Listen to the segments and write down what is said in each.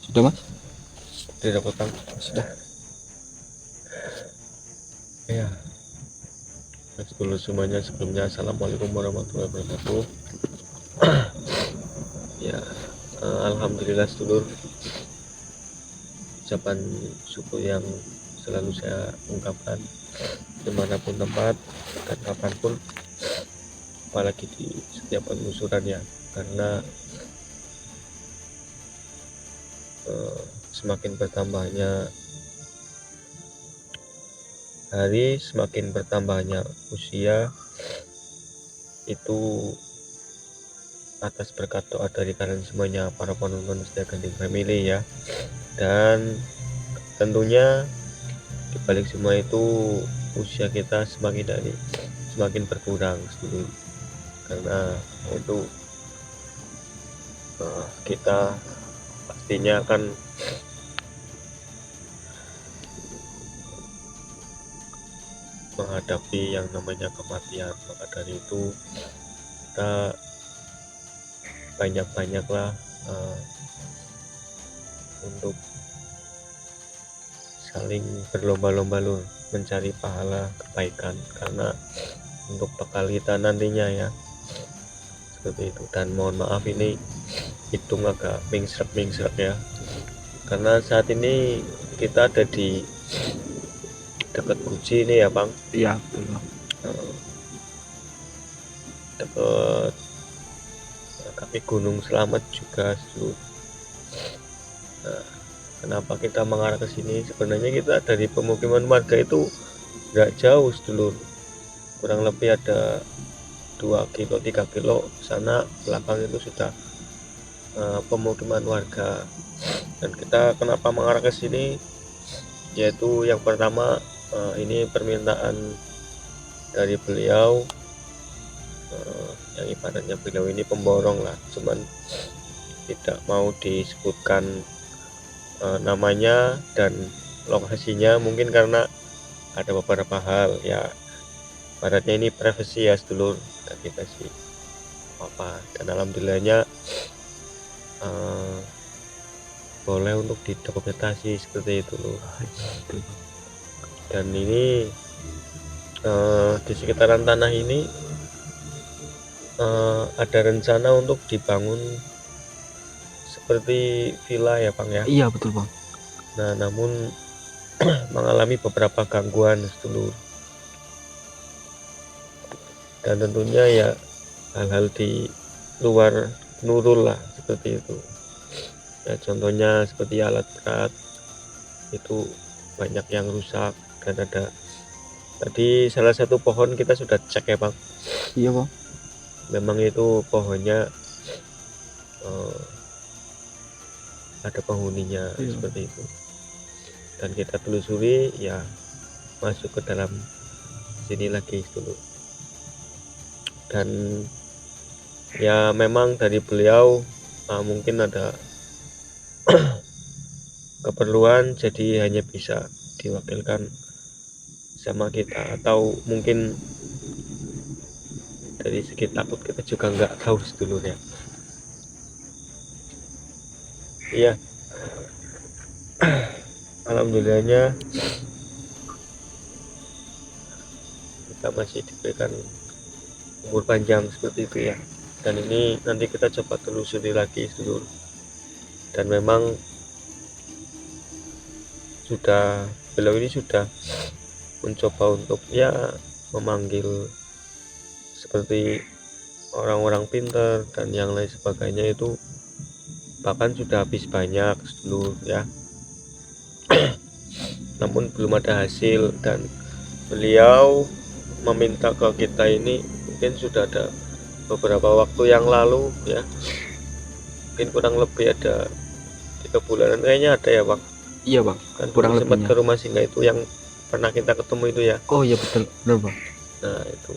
Sudah mas? Tidak potong sudah ya. Dulu semuanya, sebelumnya assalamualaikum warahmatullahi wabarakatuh. Ya, alhamdulillah sedulur, ucapan syukur yang selalu saya ungkapkan dimanapun tempat dan kapanpun, apalagi di setiap penelusuran ya, karena semakin bertambahnya hari, semakin bertambahnya usia, itu atas berkat doa dari kalian semuanya, para penonton setia Ganding Family ya. Dan tentunya dibalik semua itu, usia kita semakin berkurang sedulur, karena itu kita pastinya akan menghadapi yang namanya kematian. Maka dari itu kita banyak-banyaklah untuk saling berlomba-lomba loh mencari pahala kebaikan, karena untuk bekal kita nantinya ya, seperti itu. Dan mohon maaf ini hidung agak mingsrek ya, karena saat ini kita ada di dekat Guci ini ya Bang. Iya betul bang. Dekat kaki Gunung Selamat juga sedulur. Nah, kenapa kita mengarah ke sini? Sebenarnya kita dari pemukiman warga itu nggak jauh sedulur, kurang lebih ada 2 kilo 3 kilo sana belakang itu sudah pemukiman warga. Dan kita kenapa mengarah ke sini, yaitu yang pertama, ini permintaan dari beliau, yang ibaratnya beliau ini pemborong lah, cuman tidak mau disebutkan namanya dan lokasinya, mungkin karena ada beberapa hal ya, ibaratnya ini privasi ya sedulur, dan kita sih apa. Dan alhamdulillahnya boleh untuk didokumentasi seperti itu loh. Dan ini di sekitaran tanah ini ada rencana untuk dibangun seperti villa ya Bang ya. Iya betul bang. Nah namun mengalami beberapa gangguan sedulur, dan tentunya ya hal-hal di luar nurul lah seperti itu ya. Contohnya seperti alat berat itu banyak yang rusak, dan ada tadi salah satu pohon kita sudah cek ya Bang. Iya bang. Memang itu pohonnya ada penghuninya. Iya. Seperti itu, dan kita telusuri ya, masuk ke dalam sini lagi dulu. Dan ya memang dari beliau mungkin ada keperluan, jadi hanya bisa diwakilkan sama kita, atau mungkin dari segi takut kita juga nggak tahu sedulur ya. Iya, alhamdulillahnya kita masih diberikan umur panjang seperti itu ya. Dan ini nanti kita coba telusuri lagi sedulur. Dan memang beliau ini sudah mencoba untuk ya memanggil seperti orang-orang pintar dan yang lain sebagainya, itu bahkan sudah habis banyak sedulur ya. Namun belum ada hasil, dan beliau meminta ke kita ini mungkin sudah ada beberapa waktu yang lalu ya, mungkin kurang lebih ada 3 bulanan kayaknya ada ya Bang. Iya bang. Kan Kurang sempat lebihnya. ke rumah singgah itu yang pernah kita ketemu itu ya. Oh iya betul benar bang. Nah itu,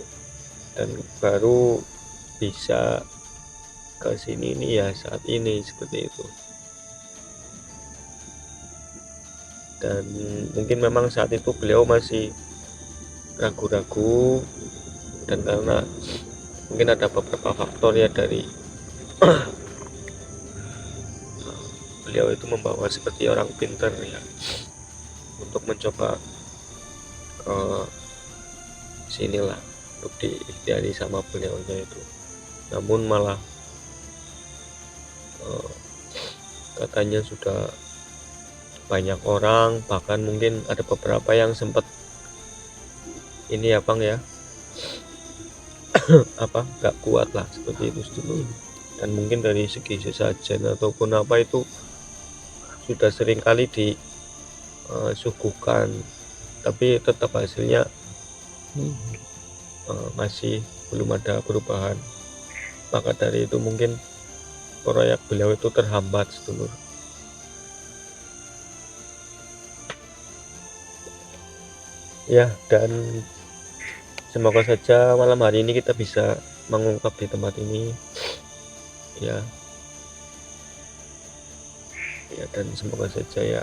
dan baru bisa ke sini ini ya saat ini seperti itu. Dan mungkin memang saat itu beliau masih ragu-ragu, dan karena mungkin ada beberapa faktor ya dari beliau itu membawa seperti orang pinter ya, untuk mencoba ke sinilah untuk diikhtiari sama beliaunya itu. Namun malah katanya sudah banyak orang, bahkan mungkin ada beberapa yang sempat ini ya Bang ya, apa nggak kuat lah seperti itu dulu. Dan mungkin dari segi sesajen ataupun apa itu sudah sering kali disuguhkan, tapi tetap hasilnya masih belum ada perubahan. Maka dari itu mungkin proyek beliau itu terhambat sedulur. Ya, dan semoga saja malam hari ini kita bisa mengungkap di tempat ini ya. Ya, dan semoga saja ya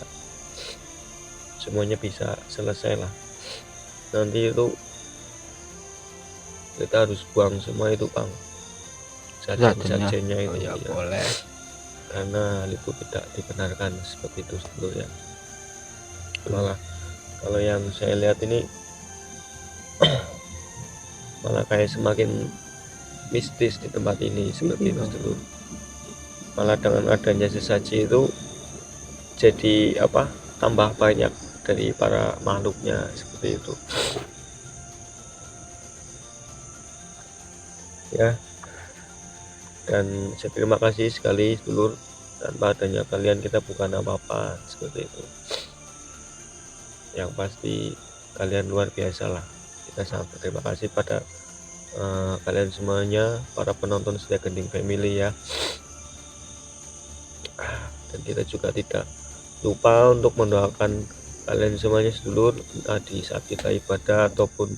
semuanya bisa selesai lah. Nanti itu kita harus buang semua itu Bang, sajen-sajennya itu ya, ya. boleh. Karena hal itu tidak dibenarkan seperti itu sedulur ya. Malah kalau yang saya lihat ini malah kayak semakin mistis di tempat ini seperti itu sedulur. Malah dengan adanya sesaji itu jadi apa, tambah banyak dari para makhluknya seperti itu ya. Dan saya terima kasih sekali sedulur, tanpa adanya kalian kita bukan apa-apa seperti itu. Yang pasti kalian luar biasa lah. Kita sangat berterima kasih pada kalian semuanya, para penonton setia Gending Family ya. Dan kita juga tidak lupa untuk mendoakan kalian semuanya sedulur, entah di saat kita ibadah ataupun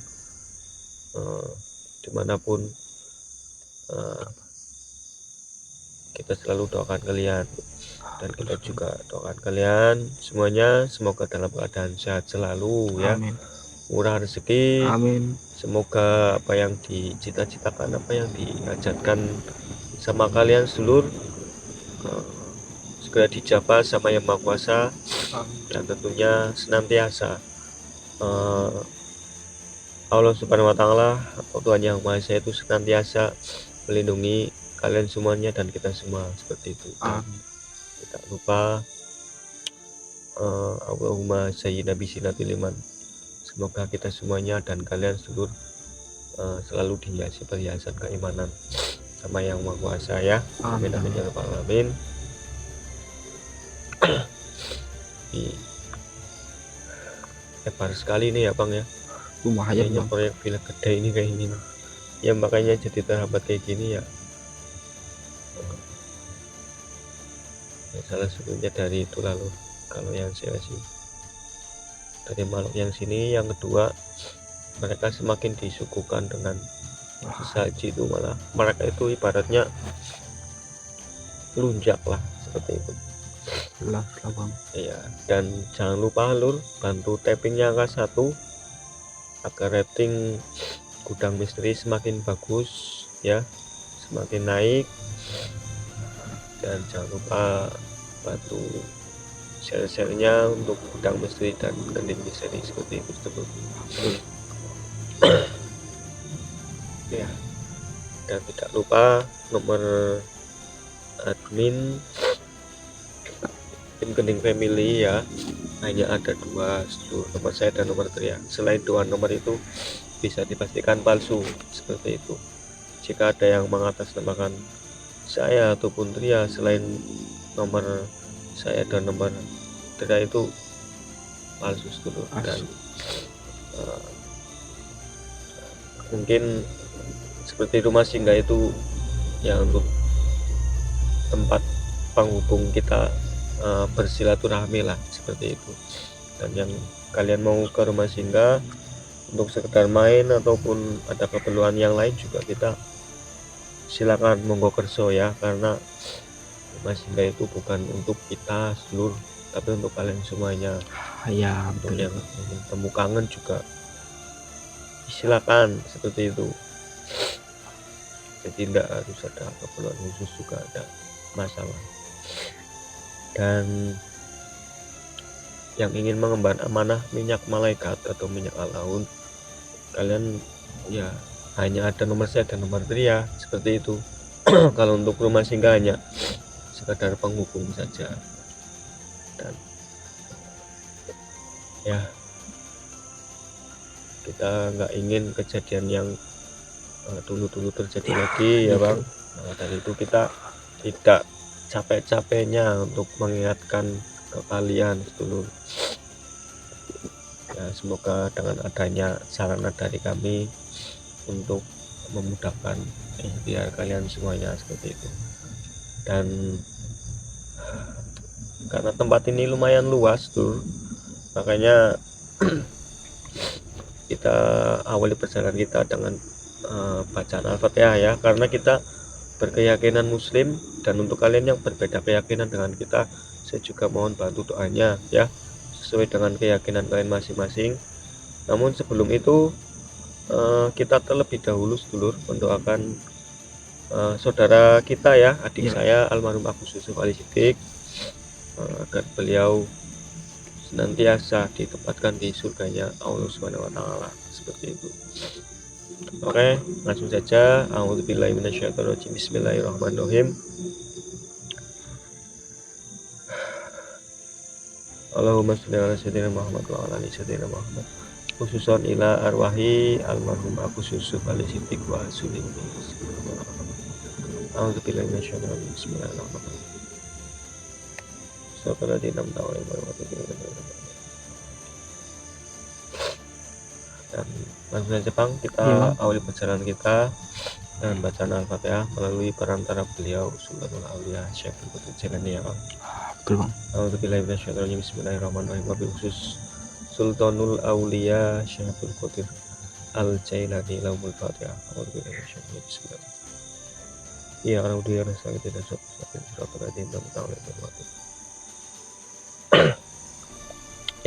dimanapun, kita selalu doakan kalian. Dan kita juga doakan kalian semuanya semoga dalam keadaan sehat selalu ya. Amin. Murah rezeki. Amin. Semoga apa yang dicita-citakan, apa yang dihajatkan sama kalian sedulur segera dijabah sama Yang Maha Kuasa. Dan tentunya senantiasa Allah Subhanahu wa Ta'ala atau Tuhan Yang Maha Esa itu senantiasa melindungi kalian semuanya dan kita semua seperti itu. Tidak lupa Allahumma sayyidina bisina biliman. Semoga kita semuanya dan kalian seluruh selalu dihiasi perhiasan keimanan sama Yang Maha Kuasa ya. Amin amin ya rabbal alamin. Lebar sekali ini ya Bang ya. Lumayan Bang. Proyek Villa Gede ini kayak gini ya, makanya jadi terhambat kayak gini ya. Salah satunya dari itu lalu kalau yang saya sih dari makhluk yang sini. Yang kedua, mereka semakin disuguhkan dengan sesaji itu, malah mereka itu ibaratnya lunjak lah seperti itu. Jelas lah Bang. Iya, dan jangan lupa lur bantu tappingnya angka 1 agar rating Gudang Misteri semakin bagus ya, semakin naik. Dan jangan lupa bantu share-nya untuk Gudang Misteri dan Gending Misteri seperti itu teman. Ya, dan tidak lupa nomor admin tim Gending Family ya, hanya ada 2 seluruh, nomor saya dan nomor Tria. Selain 2 nomor itu bisa dipastikan palsu seperti itu. Jika ada yang mengatasnamakan saya ataupun Tria selain nomor saya dan nomor Tria itu palsu dulu. Dan mungkin seperti rumah singgah itu ya untuk tempat penghubung kita bersilaturahmi lah seperti itu. Dan yang kalian mau ke rumah singgah untuk sekedar main ataupun ada keperluan yang lain juga, kita silakan monggo kerso ya, karena rumah singgah itu bukan untuk kita seluruh tapi untuk kalian semuanya ya. Untuk yang temu kangen juga silakan seperti itu, jadi tidak harus ada keperluan khusus juga ada masalah. Dan yang ingin mengemban amanah minyak malaikat atau minyak alaun, kalian ya hanya ada nomor saya dan nomor pria seperti itu. Kalau untuk rumah singgah hanya sekadar penghubung saja. Dan ya kita nggak ingin kejadian yang dulu-dulu terjadi lagi ya bang. Nah, dari itu kita tidak capek-capeknya untuk mengingatkan ke kalian dulu. Ya, semoga dengan adanya sarana dari kami untuk memudahkan biar kalian semuanya seperti itu. Dan karena tempat ini lumayan luas tuh, makanya kita awali perjalanan kita dengan bacaan Al-Fatihah ya, karena kita berkeyakinan Muslim. Dan untuk kalian yang berbeda keyakinan dengan kita, saya juga mohon bantu doanya ya, sesuai dengan keyakinan kalian masing-masing. Namun sebelum itu kita terlebih dahulu sedulur mendoakan saudara kita ya, adik saya almarhum Agus Yusuf Ali Siddiq, agar beliau senantiasa ditempatkan di surganya Allah Subhanahu wa taala, seperti itu. Oke, langsung saja. A'udzubillahi minasyaitonirrajim. Bismillahirrahmanirrahim. Allahumma sholli ala sayyidina Muhammad wa ala ali sayyidina Muhammad. Khususan ila arwahi almarhum Agus Yusuf Ali Siddiq wa Sulim. A'udzubillahi minasyaitonirrajim. Bismillahirrahmanirrahim. Dan langsung saja bang, kita awali perjalanan kita dan bacaan Al-Fatihah melalui perantara beliau Sultanul Aulia Syekhul Qadir Jailani ya bang. Betul bang. A'udzubillahi minasyaitonirrajim. Bismillahirrahmanirrahim. Wabil khusus Sultanul Aulia Syekhul Qadir Al-Jailani lahumul Fatihah. A'udzubillahi minasyaitonirrajim. Bismillah. Ya karena udah ya rasa kita dan surat al-Adim dan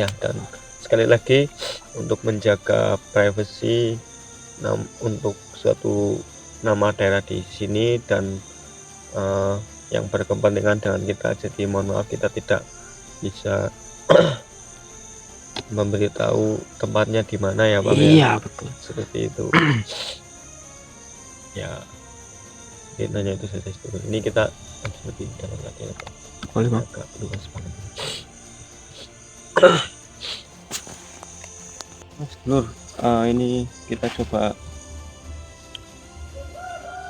ya. Dan sekali lagi untuk menjaga privasi untuk suatu nama daerah di sini dan yang berkepentingan dengan kita, jadi mohon maaf kita tidak bisa memberitahu tempatnya di mana ya bang. Iya betul. Seperti itu. Ya, nanya itu saja sedulur. Ini kita lebih dalam lagi ya bang. Boleh bang. Agak luas banget. Sedulur, ini kita coba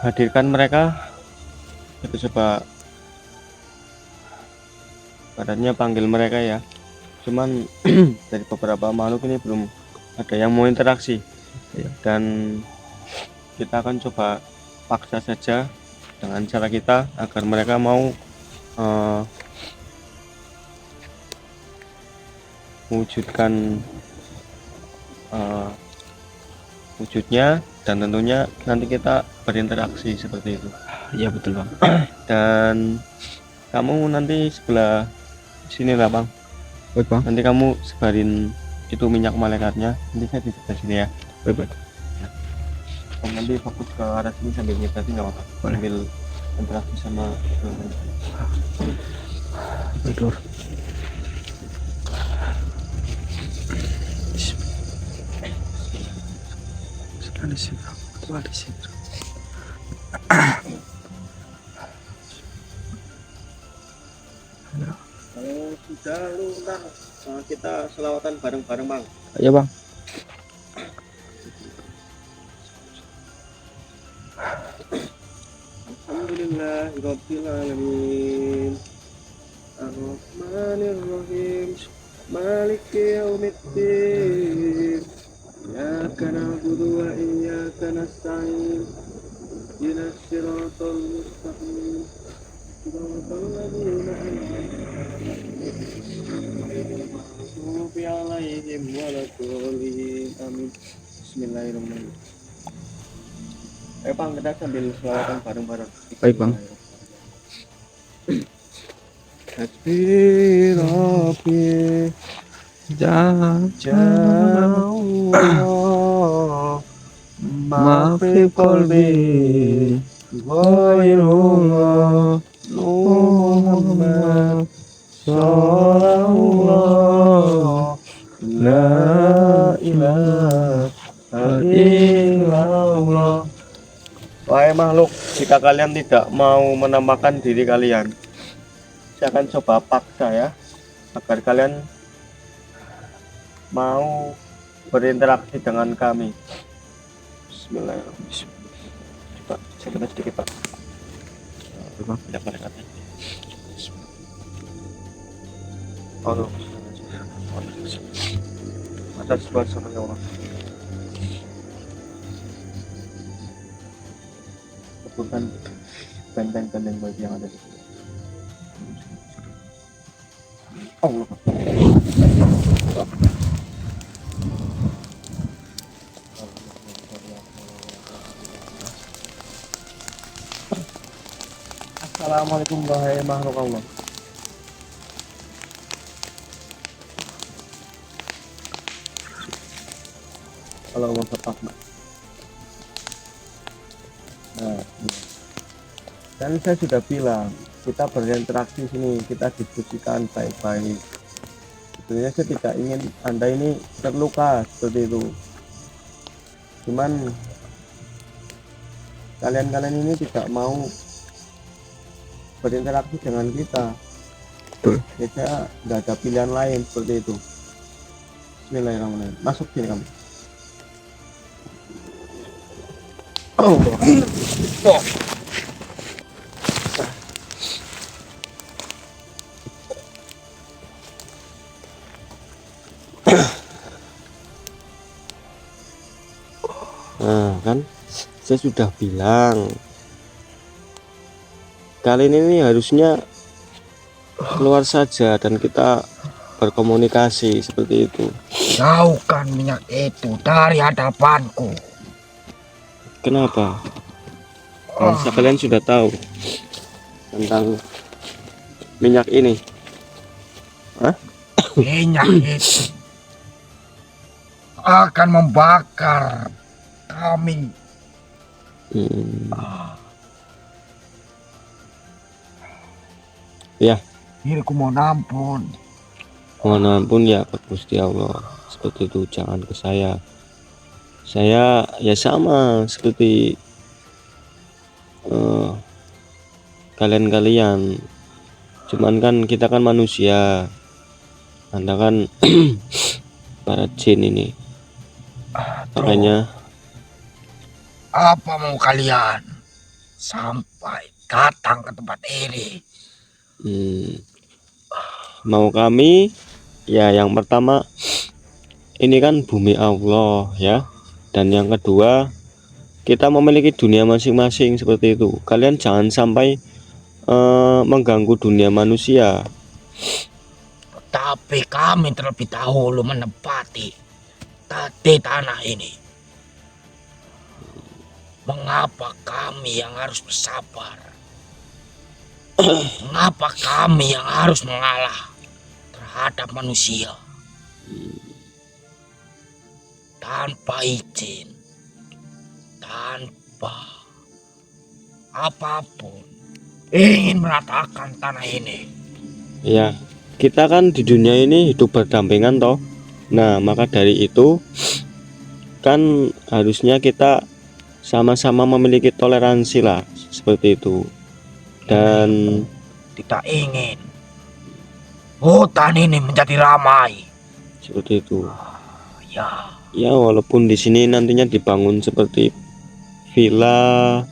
hadirkan mereka. Kita coba badannya panggil mereka ya. Cuman dari beberapa makhluk ini belum ada yang mau interaksi. Dan kita akan coba paksa saja dengan cara kita agar mereka mau mewujudkan wujudnya, dan tentunya nanti kita berinteraksi seperti itu. Iya betul bang. Dan kamu nanti sebelah sini lah bang. Baik bang. Nanti kamu sebarin itu minyak malaikatnya, nanti saya di sebelah sini ya. Baik. Ya. Nanti fokus ke arah sini sambil ngitasi nggak apa-apa. Sambil interaksi sama betul. Kalau sudah lunar, kita selawatan bareng-bareng bang. Iya bang. Alhamdulillahirabbil alamin. Ar-Rahmanir-Rahim. Maliki yaumiddin. Iyyaka na'budu wa iyyaka nasta'in. Ihdinas siratal mustaqim. Shiratal ladzina an'amta 'alaihim waladdallin. Amin. Bismillahirrahmanirrahim. Ayo bang, kita sambil selawatan bareng-bareng. Baik bang. Hasbi Rabbi jauh mafi qalbi ghairullah Muhammad Sholawat la ilaha illallah. Wahai makhluk, jika kalian tidak mau menampakkan diri kalian, saya akan coba paksa ya, agar kalian mau berinteraksi dengan kami. Bismillahirrahmanirrahim. Coba saya kena sedikit Pak. Tidak mereka. Allah. Atas kuasa Allah. Bukan benteng-benteng bagi yang ada di sini. Allah. Assalamualaikum wahai makhluk Allah. Kalau Allah tetap. Nah, kan saya sudah bilang kita berinteraksi sini, kita diskusikan baik-baik. Sebenarnya saya tidak ingin Anda ini terluka seperti itu. Cuman kalian ini tidak mau berinteraksi dengan kita. Betul. Ya, saya nggak ada pilihan lain seperti itu. Bismillahirrahmanirrahim. Masuk sini kamu. Oh. Nah, kan saya sudah bilang kalian ini harusnya keluar saja dan kita berkomunikasi seperti itu. Jauhkan minyak itu dari hadapanku. Kenapa? Bangsa kalian sudah tahu tentang minyak ini. Hah? Minyak itu akan membakar kami. Ya, Diriku mohon ampun. mohon ampun ya Pak Gusti Allah. Seperti itu, jangan ke saya. Saya ya sama seperti kalian-kalian. Cuman kan kita kan manusia. Anda kan para jin ini. Makanya Apa mau kalian sampai datang ke tempat ini? mau kami ya, yang pertama ini kan bumi Allah ya, dan yang kedua kita memiliki dunia masing-masing seperti itu. Kalian jangan sampai mengganggu dunia manusia. Tetapi kami terlebih dahulu menempati tanah ini. Mengapa kami yang harus bersabar? Mengapa kami yang harus mengalah terhadap manusia? Tanpa izin, tanpa apapun, ingin meratakan tanah ini. Ya, kita kan di dunia ini hidup berdampingan toh. Nah, maka dari itu kan harusnya kita sama-sama memiliki toleransi lah, seperti itu. Dan Tidak ingin hutan ini menjadi ramai. seperti itu. Ya, Ya, walaupun di sini nantinya dibangun seperti villa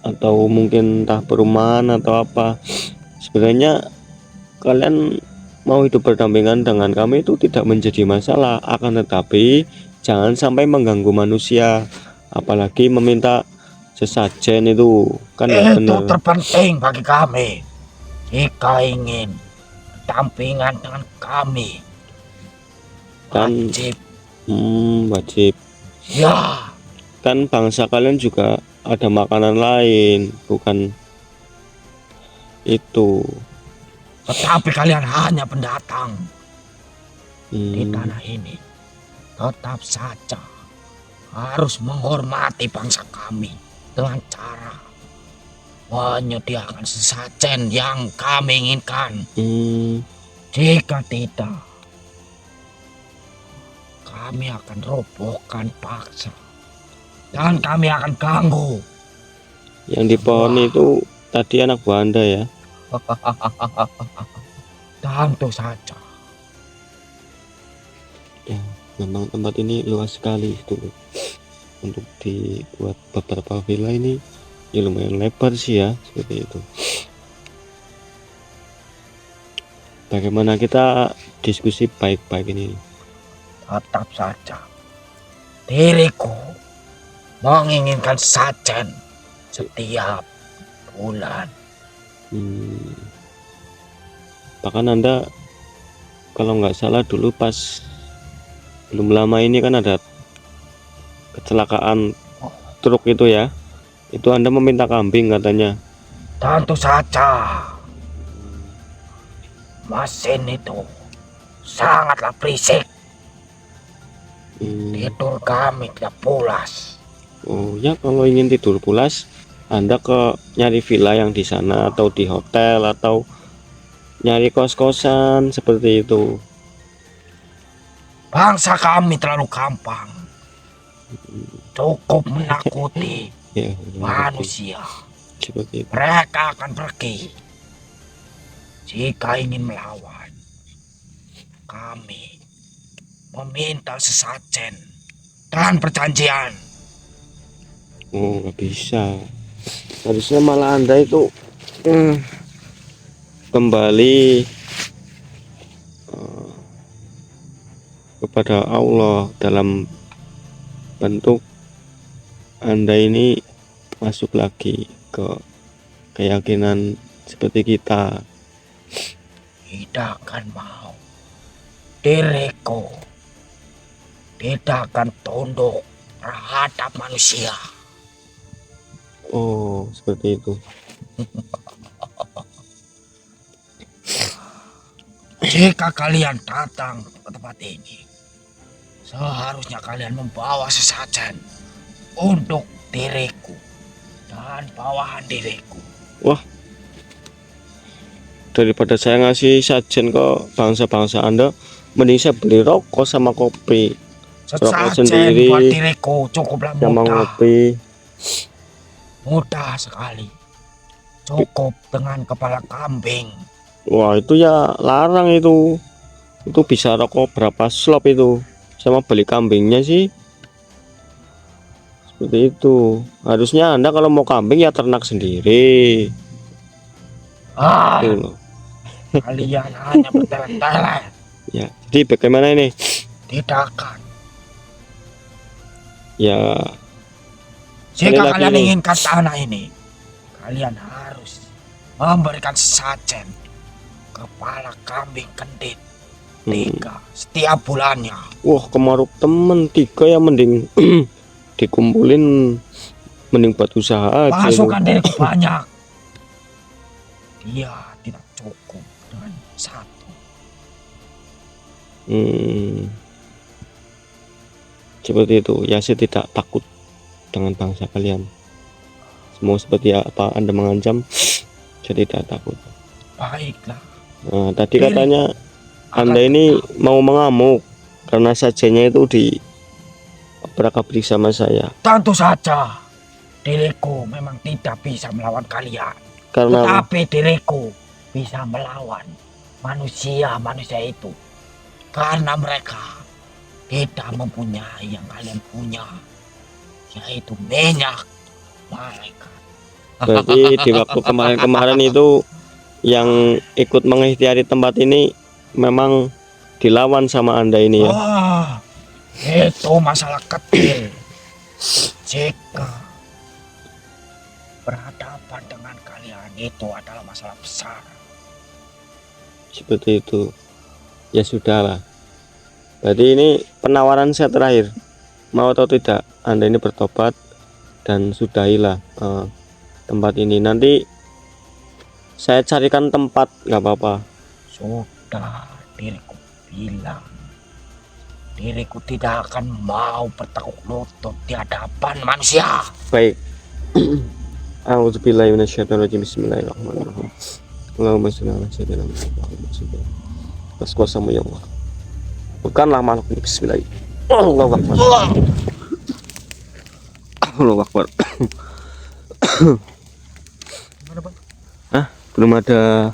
atau mungkin entah perumahan atau apa, sebenarnya kalian mau hidup berdampingan dengan kami itu tidak menjadi masalah. Akan tetapi jangan sampai mengganggu manusia, apalagi meminta sesajen, itu kan nggak itu benar. terpenting bagi kami. Jika ingin berdampingan dengan kami, Kan wajib. wajib. Ya, Kan bangsa kalian juga ada makanan lain, bukan itu. tetapi kalian hanya pendatang di Hmm, tanah ini. Tetap saja harus menghormati bangsa kami dengan cara menyediakan sesajen yang kami inginkan. Hmm, Jika tidak, kami akan robohkan paksa dan kami akan ganggu. yang di pohon Wah. itu tadi anak buah Anda ya? Tentu saja. Ya, memang tempat ini luas sekali itu. Untuk dibuat beberapa villa ini ya lumayan lebar sih ya, seperti itu. Bagaimana kita diskusi baik-baik ini? Tetap saja diriku menginginkan sajen setiap bulan. Bahkan Anda kalau nggak salah dulu pas belum lama ini kan ada kecelakaan truk itu ya, itu Anda meminta kambing katanya. Tentu saja. Mesin itu sangatlah berisik. Tidur kami tidak pulas. Oh ya, kalau ingin tidur pulas Anda ke nyari villa yang di sana atau di hotel atau nyari kos-kosan seperti itu. Bangsa kami terlalu gampang. Cukup menakuti Ya, manusia. seperti itu. Mereka akan pergi. Jika ingin melawan, kami meminta sesajen dan perjanjian. Oh, nggak bisa. Harusnya malah Anda itu kembali kepada Allah dalam bentuk Anda ini masuk lagi ke keyakinan seperti kita. Tidak akan mau. Diriku tidak akan tunduk terhadap manusia. Oh, seperti itu. Jika kalian datang ke tempat ini, seharusnya kalian membawa sesajen untuk diriku dan bawahan diriku. Wah, daripada saya ngasih sajen ke bangsa-bangsa Anda, mending saya beli rokok sama kopi. Rokok Sesajen sendiri buat diriku cukuplah sama mudah. ngopi. Mudah sekali. Cukup dengan kepala kambing. Wah, itu ya larang itu. Itu bisa rokok berapa slop itu. Sama beli kambingnya sih. Seperti itu. Harusnya Anda kalau mau kambing ya ternak sendiri. Ah, Gitu loh. kalian hanya bertele-tele. Ya, jadi bagaimana ini? Tidak akan. Ya, Jika lagi kalian nih. inginkan tanah ini, kalian harus memberikan sesajen kepala kambing kendit 3 setiap bulannya. Wah, kemaruk temen 3 ya mending dikumpulin, mending buat usaha aja. Pasukan diriku banyak. Dia tidak cukup dengan 1. Seperti itu ya, saya tidak takut dengan bangsa kalian. Mau seperti apa Anda mengancam, saya tidak takut. Baiklah. Nah, tadi katanya Anda ini mau mengamuk karena sajennya itu di obrak-abrik sama saya. Tentu saja diriku memang tidak bisa melawan kalian. Karena Tetapi diriku bisa melawan manusia-manusia itu. Karena mereka tidak mempunyai yang kalian punya, yaitu minyak malaikat. berarti di waktu kemarin-kemarin itu yang ikut mengikhtiari tempat ini memang dilawan sama Anda ini ya. Wah, itu masalah kecil. Jika berhadapan dengan kalian itu adalah masalah besar. Seperti itu. Ya sudahlah. Berarti ini penawaran saya terakhir. Mau atau tidak Anda ini bertobat dan sudahilah tempat ini. Nanti saya carikan tempat, nggak apa-apa. Sudah, diriku bilang, diriku tidak akan mau bertekuk lutut di hadapan manusia. Baik. A'udzubillahi minasyaitonirrajim. Bismillahirrahmanirrahim. Allahumma shalli ala sayyidina Muhammad. Atas kuasamu ya Allah. Bukanlah makhluk ini. Bismillahirrahmanirrahim. Allahu Akbar. Allahu Akbar. Hah? Belum ada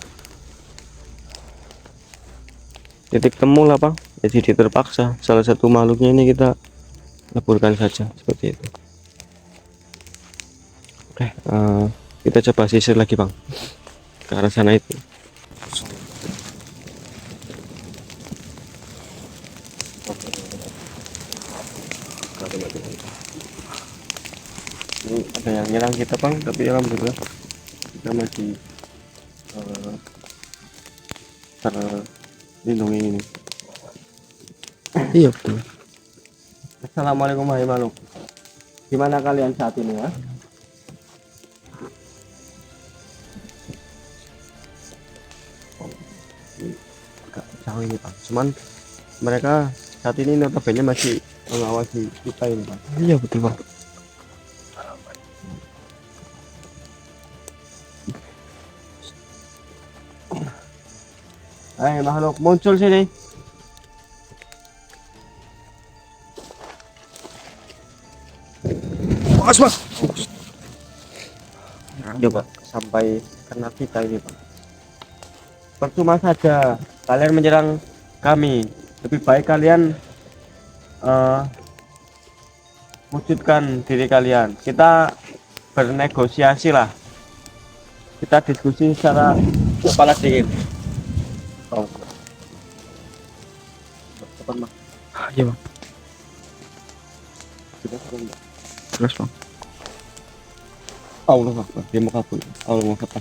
titik temu lah Bang. Jadi terpaksa salah satu makhluknya ini kita leburkan saja seperti itu. Oke, kita coba sisir lagi Bang ke arah sana itu. Ini ada yang nyerang kita Bang, tapi alhamdulillah kita masih terlindungi ini. Iya betul. Assalamualaikum warahmatullahi wabarakatuh. Gimana kalian saat ini ya? Agak jauh ini Pak. Cuman mereka saat ini notabene masih mengawasi kita ini Pak. Iya betul Pak. Makhluk muncul sini. Mas. Coba sampai kena kita ini Pak. Percuma saja kalian menyerang kami. Lebih baik kalian wujudkan diri kalian. Kita bernegosiasi lah. Kita diskusi secara kepala dingin. Oh. Cepat Bang. Iya Bang. Terus Bang. Allah Akbar. Dia mau kabur. Allah Akbar.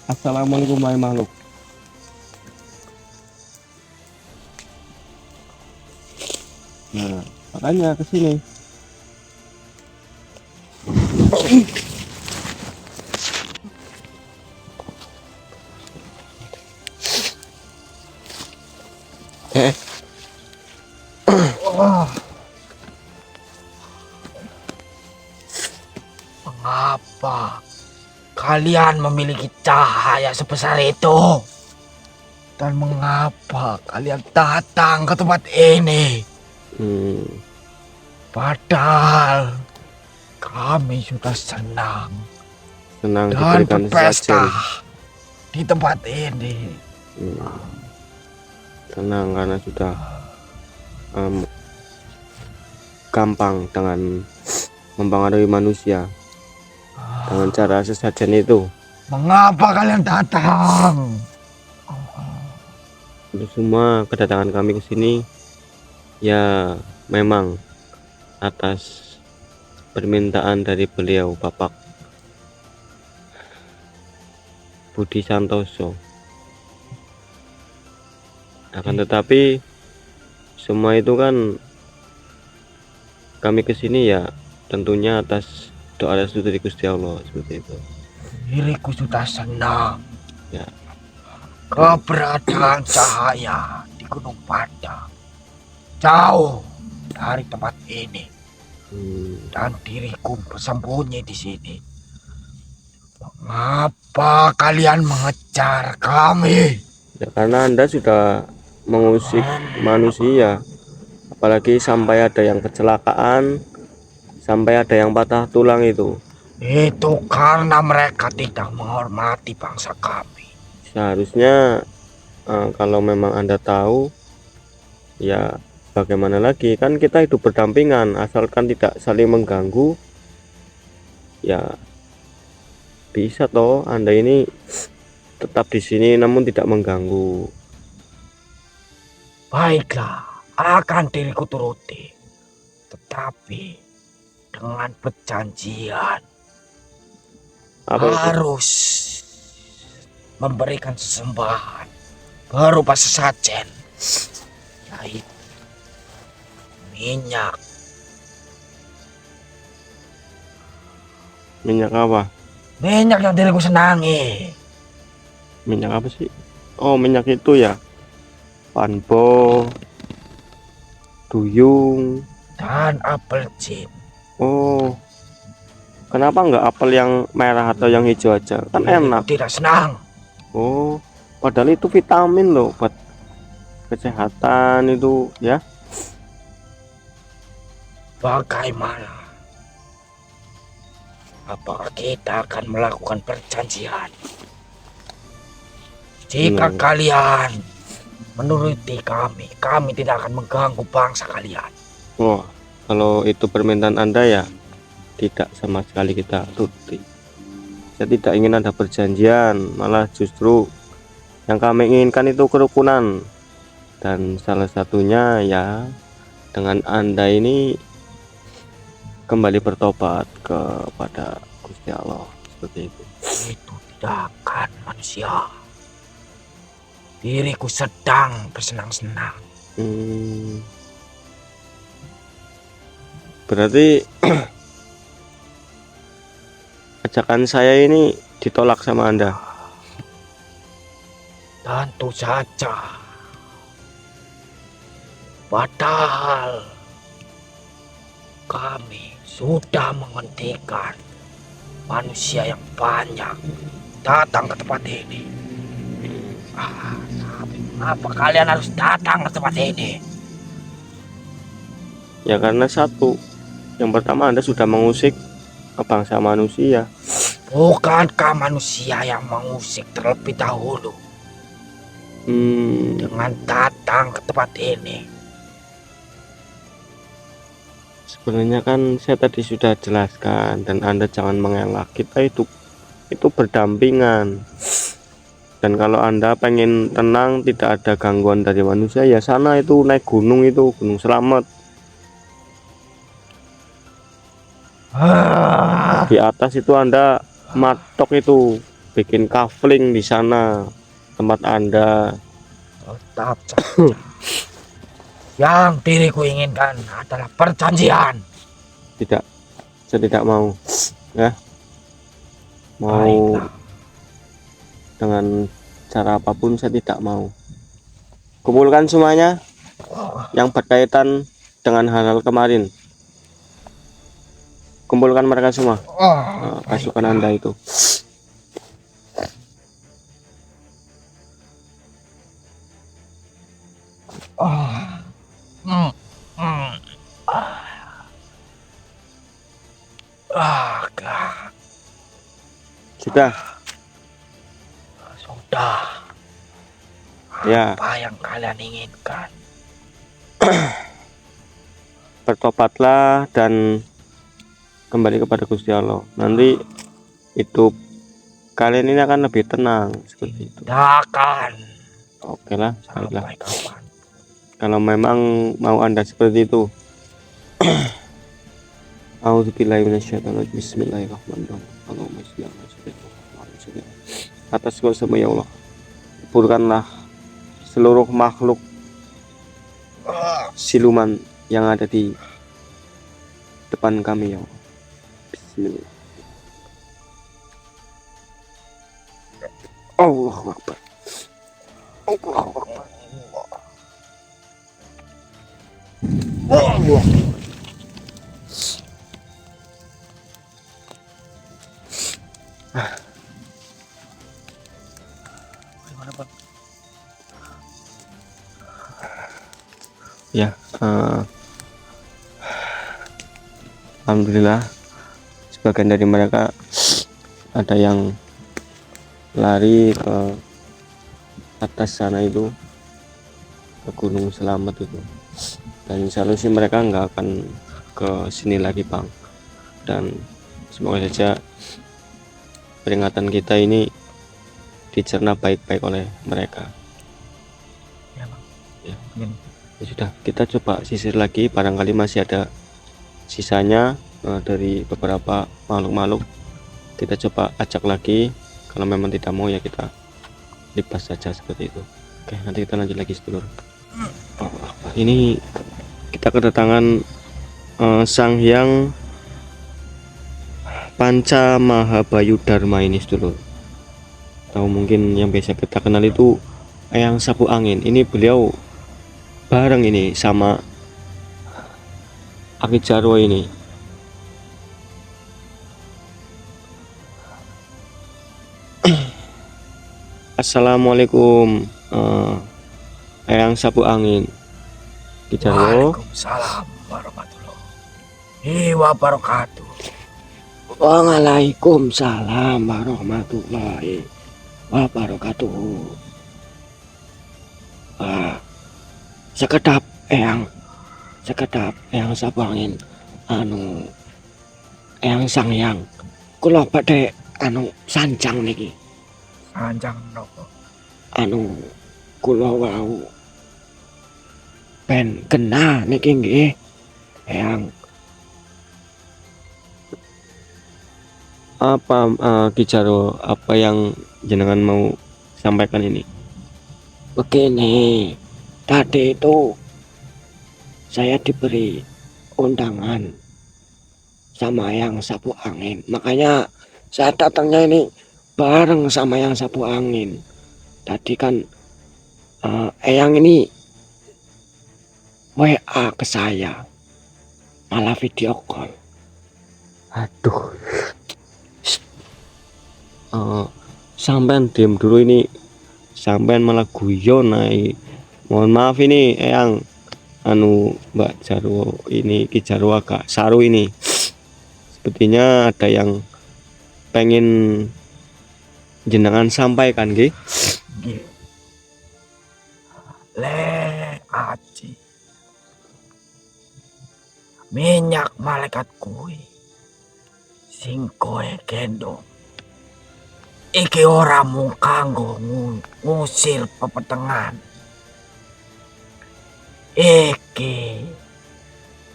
Assalamualaikum warahmatullahi wabarakatuh. Nah, makanya kesini. Mengapa kalian memiliki cahaya sebesar itu? Dan mengapa kalian datang ke tempat ini? Padahal kami sudah senang dan diberikan berpesta sesajen. di tempat ini. Senang karena sudah gampang dengan mempengaruhi manusia dengan cara sesajen itu. Mengapa kalian datang? Untuk semua kedatangan kami ke sini ya memang atas permintaan dari beliau Bapak Budi Santoso. Akan tetapi semua itu kan kami kesini ya tentunya atas doa restu dari Gusti Allah seperti itu. Diriku sudah senang Ya. keberadaan cahaya di Gunung Padang jauh dari tempat ini dan diriku bersembunyi di sini. Mengapa kalian mengejar kami? Ya, karena Anda sudah mengusik manusia, apalagi sampai ada yang kecelakaan, sampai ada yang patah tulang itu. Itu karena mereka tidak menghormati bangsa kami. Seharusnya kalau memang Anda tahu, ya bagaimana lagi, kan kita hidup berdampingan, asalkan tidak saling mengganggu, ya bisa toh Anda ini tetap di sini namun tidak mengganggu. Baiklah, akan diriku turuti. Tetapi dengan perjanjian Apa itu? harus memberikan sesembahan berupa sesajen, yaitu minyak. Minyak apa? Minyak yang diriku senangi. Minyak apa sih? Oh, minyak itu ya. Panbo, duyung, dan apel jin. Oh, kenapa nggak apel yang merah atau yang hijau aja? Kan Diriku enak. tidak senang. Oh, padahal itu vitamin loh buat kesehatan itu ya. Bagaimana? Apakah kita akan melakukan perjanjian? Jika kalian menuruti kami, kami tidak akan mengganggu bangsa kalian. Wah, kalau itu permintaan Anda ya tidak sama sekali kita turuti. Saya tidak ingin ada perjanjian, malah justru yang kami inginkan itu kerukunan. Dan salah satunya ya dengan Anda ini kembali bertobat kepada Gusti Allah seperti itu. Itu tidak akan manusia. Diriku sedang bersenang-senang. Berarti ajakan saya ini ditolak sama Anda. Tentu saja. Padahal kami sudah menghentikan manusia yang banyak datang ke tempat ini. Tapi mengapa kalian harus datang ke tempat ini? Ya karena satu, yang pertama Anda sudah mengusik bangsa manusia. Bukankah manusia yang mengusik terlebih dahulu dengan datang ke tempat ini? Sebenarnya kan saya tadi sudah jelaskan dan Anda jangan mengelak, kita itu berdampingan. Dan kalau Anda pengen tenang, tidak ada gangguan dari manusia, ya sana itu naik gunung, itu Gunung Selamet. Di atas itu Anda matok itu, bikin kafling di sana tempat Anda. Tetap saja. Yang diriku inginkan adalah perjanjian. Tidak, saya tidak mau ya. Mau Baiklah. dengan cara apapun saya tidak mau. Kumpulkan semuanya yang berkaitan dengan hal-hal kemarin. Kumpulkan mereka semua, pasukan Anda itu. Sudah. Sudah. Ya. Apa yang kalian inginkan? Bertobatlah dan kembali kepada Gusti Allah. Nanti hidup kalian ini akan lebih tenang seperti itu. Tidak akan. Oke lah, baiklah. Sampai kapan? Kalau memang mau Anda seperti itu. A'udzubillahi minasyaitonir rajim. Bismillahirrahmanirrahim. Allahumma shalli ala sayyidina. Atas kuasa ya Allah, hiburkanlah seluruh makhluk siluman yang ada di depan kami ya Allah. Bismillah. Allahu Akbar. Allahu Akbar. Allah. Ya, alhamdulillah sebagian dari mereka ada yang lari ke atas sana itu, ke Gunung Selamet itu, dan insya Allah sih mereka nggak akan ke sini lagi Bang. Dan semoga saja peringatan kita ini dicerna baik-baik oleh mereka. Ya, Bang. Ya. Ya sudah, kita coba sisir lagi, barangkali masih ada sisanya dari beberapa makhluk-makhluk. Kita coba ajak lagi, kalau memang tidak mau ya kita libas saja seperti itu. Oke, nanti kita lanjut lagi sedulur. Ini kita kedatangan Sang Hyang Panca Mahabayu Dharma ini sedulur. Tahu mungkin yang biasa kita kenal itu Eyang Sapu Angin. Ini beliau bareng ini sama Aki Jarwo ini. Assalamualaikum, Eyang Sapu Angin. Ki Jarwo. Waalaikumsalam warahmatullahi wabarakatuh. Waalaikumsalam warahmatullahi wabarakatuh. Sekedap Eyang Sapu Angin, Eyang Sangyang, kula badhe sanjang niki. Sanjang nopo? Kula wau ben kena niki nggih, Eyang. Apa Ki Jarwo, apa yang jenengan mau sampaikan ini? Begini, tadi itu saya diberi undangan sama Eyang Sapu Angin, makanya saya datangnya ini bareng sama Eyang Sapu Angin. Tadi kan Eyang ini WA ke saya, malah video call. Aduh. Sampean diem dulu ini, sampean malah guyon naik. Mohon maaf ini Eyang, Mbak Jarwo ini, Ki Jarwo agak saru ini. Sepertinya ada yang pengen jenengan sampaikan, nggih? Nggih. Le aji. Minyak malaikat kuwi sing kowe gendong. Iki ora mung kanggo ngusir pepetengan. Iki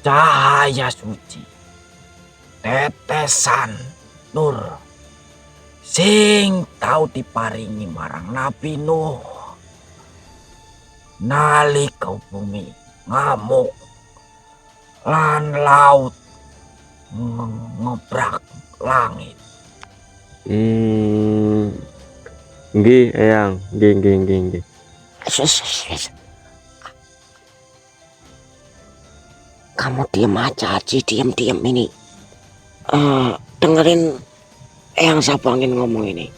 cahaya suci, tetesan nur sing tau diparingi marang Nabi Nuh nalika bumi ngamuk lan laut ngebrak langit. Nggih Eyang, nggih. Kamu diem aja, Ci, diem ini. Dengerin Eyang Sapu Angin ngomong ini.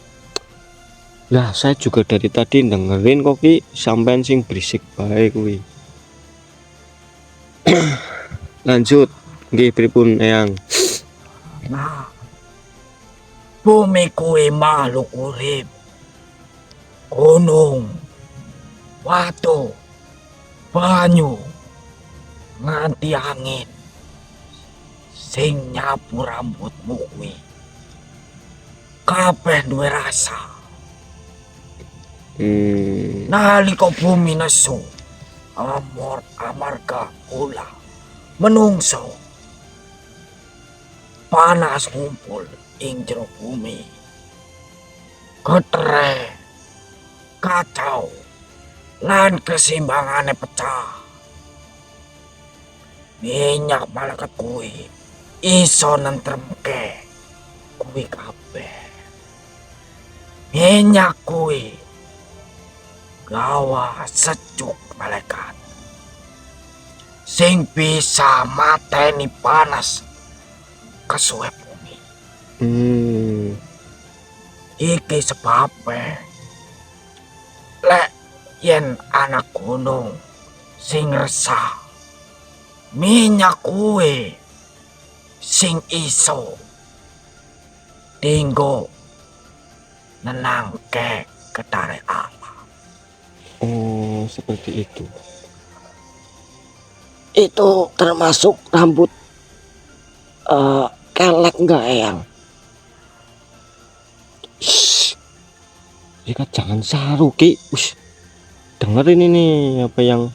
Lah saya juga dari tadi dengerin kok Ki, sampean sing berisik bae kuwi. Lanjut, nggih pripun Eyang? Nah, bumi kuwi makhluk urip. Gunung, watu, banyu, nganti angin sing nyapu rambutmu kuwi. Kabeh duwe rasa. Nalika bumi nesu, amarga ulah menungso panas ngumpul ing jero bumi. Getere, kacau, lan kesimbangane pecah. Minyak malaikat kuwi iso nentremke kuwi kabeh. Minyak kuwi gawa sejuk malaikat sing bisa mateni panas kesuwe bumi. Iki sebabe lek yen anak gunung sing resah, minyak kuwe sing iso dinggo nenangke ketare Allah. Oh, seperti itu. Itu termasuk rambut kelek enggak, Eyang? Jika jangan saru Ki. Dengerin ini apa yang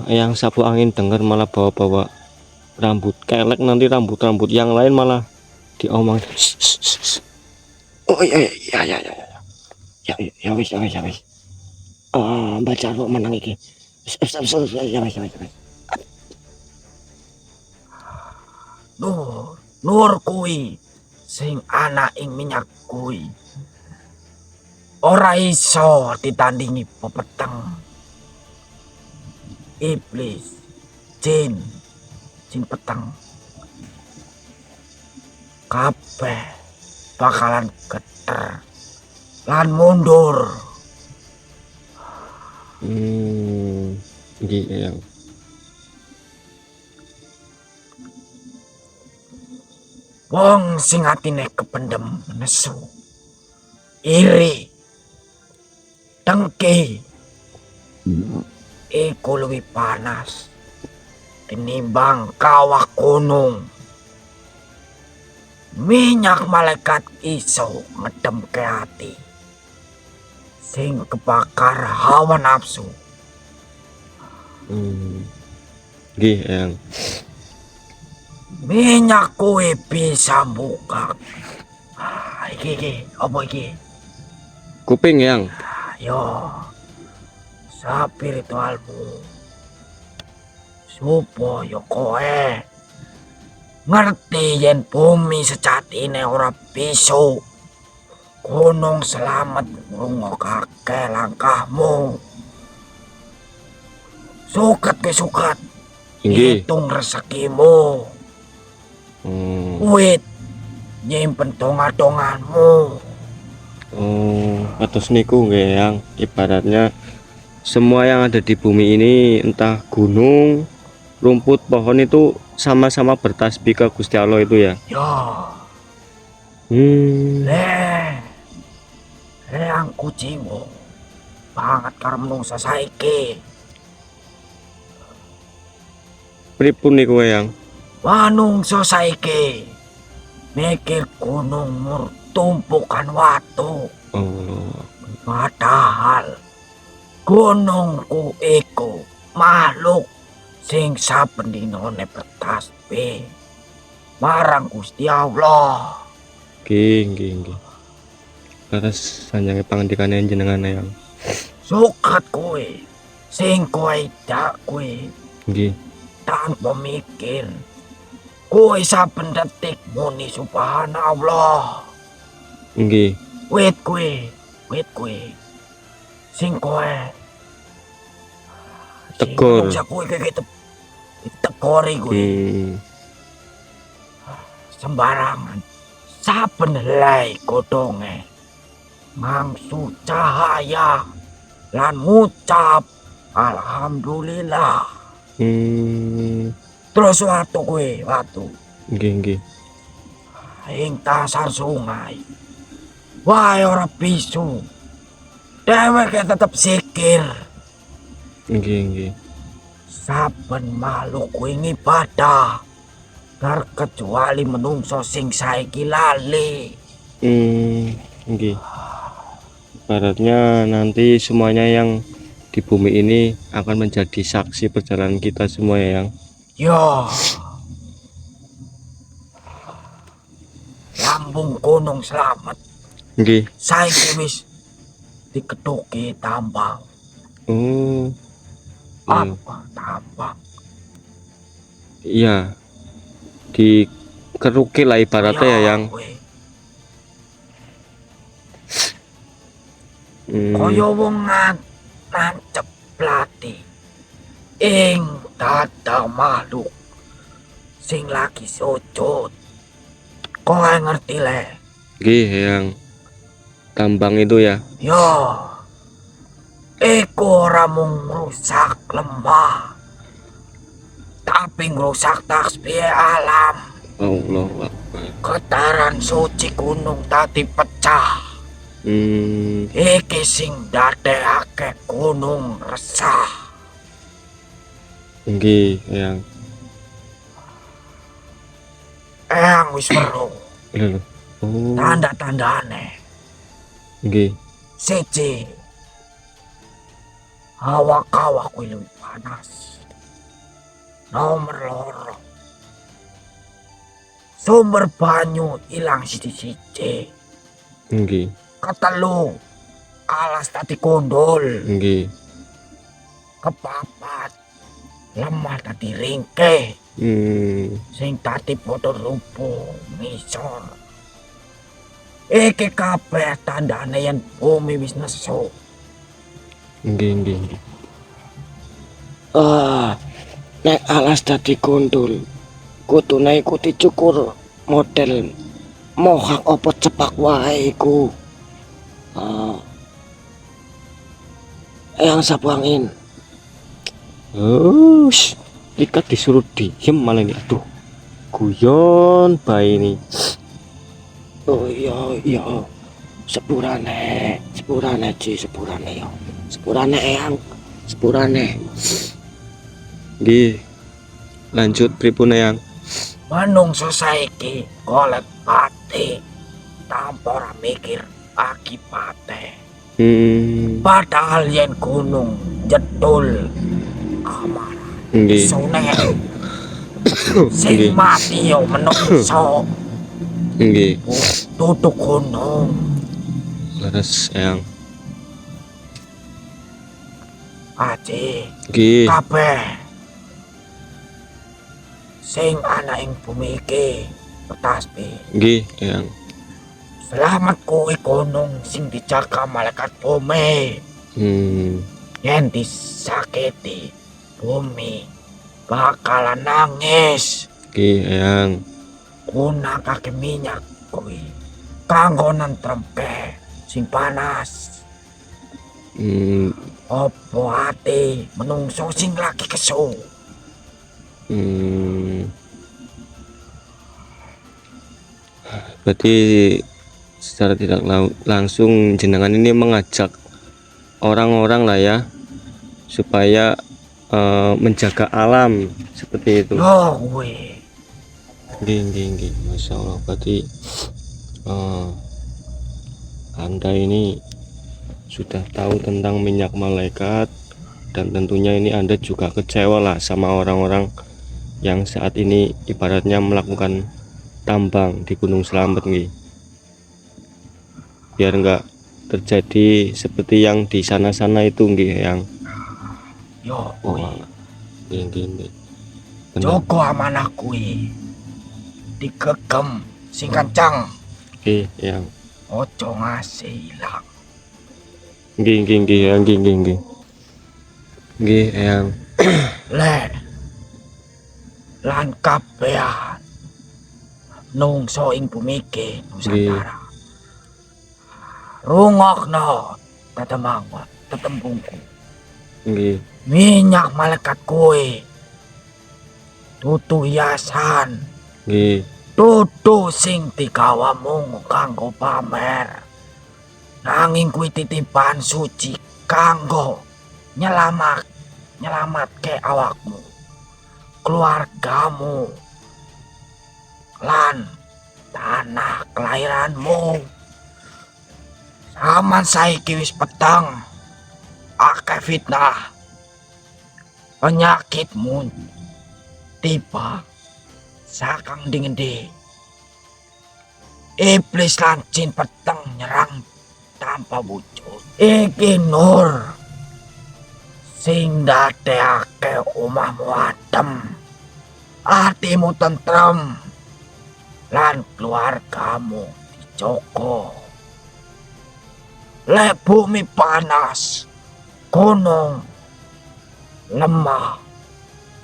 Eyang Sapu Angin denger, malah bawa-bawa rambut kelek, nanti rambut yang lain malah diomong. Oh iya. Ya wis. Mbak Jarwo menang iki. Ya wis. Nur kuwi sing ana ing minyak kuwi ora iso ditandingi pepeteng, iblis, jin, sing peteng kabeh bakalan geter lan mundur. Nggih, Eyang. Wong sing atine kependem nesu, iri, dengki, iku luwih panas tinimbang kawah gunung. Minyak malaikat iso ngedemke ati sing kebakar hawa nafsu. Nggih, Eyang. Minyak kuwi bisa buka. Iki apa iki? Kuping, Eyang. Ayo, spiritualmu supaya kowe ngerti yen bumi sejatine ora bisa gunung selamat ngrungokake langkahmu. Suket ke suket, Nggih. hitung rezekimu. Wit nyimpen donga-donganmu. Atus niku nggih, Eyang. Ibaratnya semua yang ada di bumi ini, entah gunung, rumput, pohon itu sama-sama bertasbih ke Gusti Allah itu ya. Yo, aku jiwa banget karo menungsa saiki. Pripun niku, Eyang? Manungsa saiki mikir gunung tumpukan watu. Allah. Padahal gunungku iku makhluk sing saben dinane bertasbih marang Gusti Allah. Nggih. Leres sanjange pangandikane jenengan, Eyang. Suket kowe sing kowe dak kowe Nggih. tanpa mikir. Kowe saben detik muni subhanallah. Nggih. Wit kowe sing kowe Tegur. sing kowe kayak tegori kowe sembarangan saben helai godhonge mangsu cahaya lan ngucap alhamdulillah. Terus watu Nggih. ing dasar sungai wae ora bisu dheweke tetep zikir. Nggih. Saben makhluk kuwi ngibadah terkecuali menungso sing saiki lali. Nggih. Ibaratnya nanti semuanya yang di bumi ini akan menjadi saksi perjalanan kita semua ya, Yang. Yo. Lambung gunung selamat. Nggih. Saiki wis diketuki tambang. Oh. Apa tambang? Iya. Dikeruki lah ibaratnya ya, Yang. Kaya wong nancep plati ing dada makhluk sing lagi sujud. Kowe ngerti le? Nggih, Yang. Tambang itu ya. Yo. Iku ora mung ngrusak lembah, tapi ngrusak tasbih alam. Allah Akbar. Getaran suci gunung tadi pecah. Iki sing ndadekake gunung resah. Nggih, Yang. Eyang wis weruh Lho. Oh. tanda-tandane. Nggih. Siji, hawa kawah kuwi luwih panas. Nomor loro, sumber banyu ilang siji-siji. Nggih. Ketelu, alas tadi kondol. Nggih. Kepapat, lemah tadi ringkeh. Sing tadi padha lumpuh ngisor. Iki kabeh tandane yen bumi wis nesu. Nggih. Nek alas dadi gundul, kutune iku dicukur model mohak apa cepak wae iku. Eyang sapu angin. Ikat disuruh diem malah ini. Aduh, guyon bayi ini. Oh iya, sepurane Ci, sepurane yo. Sepurane Eyang, sepurane. Nggih. Lanjut pripun Eyang? Manungsa saiki golek pati tanpa ora mikir akibate. Padahal yen gunung jedul amarah Nggih. sunek sing Nggih. mati yo menungso Nggih. duduk gunung. Leres Eyang. Aji Nggih. kabeh sing ana ing bumi iki petaspi Nggih Eyang. selamat kuwi gunung sing dijaga malaikat bumi. Yen disakiti bumi bakalan nangis. Nggih Eyang. Gunakake minyak kuwi kanggo nentremke sing panas. Opo ati menungso sing lagi kesu. Berarti secara tidak langsung jenengan ini mengajak orang-orang lah ya supaya menjaga alam seperti itu. Yo kuwi. Nggih. Masya Allah. Berarti Anda ini sudah tahu tentang minyak malaikat, dan tentunya ini Anda juga kecewa lah sama orang-orang yang saat ini ibaratnya melakukan tambang di Gunung Slamet nggih. Biar enggak terjadi seperti yang di sana-sana itu nggih yang Yo kuwi. nggih. Bener. Joko amanah kuwi digegem sing kencang. Nggih yang Ojo ngasih ilang. nggih yang Le lan kabehan nungso ing bumi iki Nusantara. Rungokno tetembungku. nggih Minyak malaikat kuwi dudu hiasan, nggih dudu sing digawa mung kanggo pamer. Nanging kuwi titipan suci kanggo nyelamatke awakmu, keluargamu, lan tanah kelahiranmu. Saman saiki wis peteng, akeh fitnah, penyakitmu tiba sakang ngendi. Iblis lan jin peteng nyerang tanpa wujud. Iki nur sing ndadekake omahmu adem, atimu tentrem, lan keluargamu dijogo. Lek bumi panas, gunung, lemah,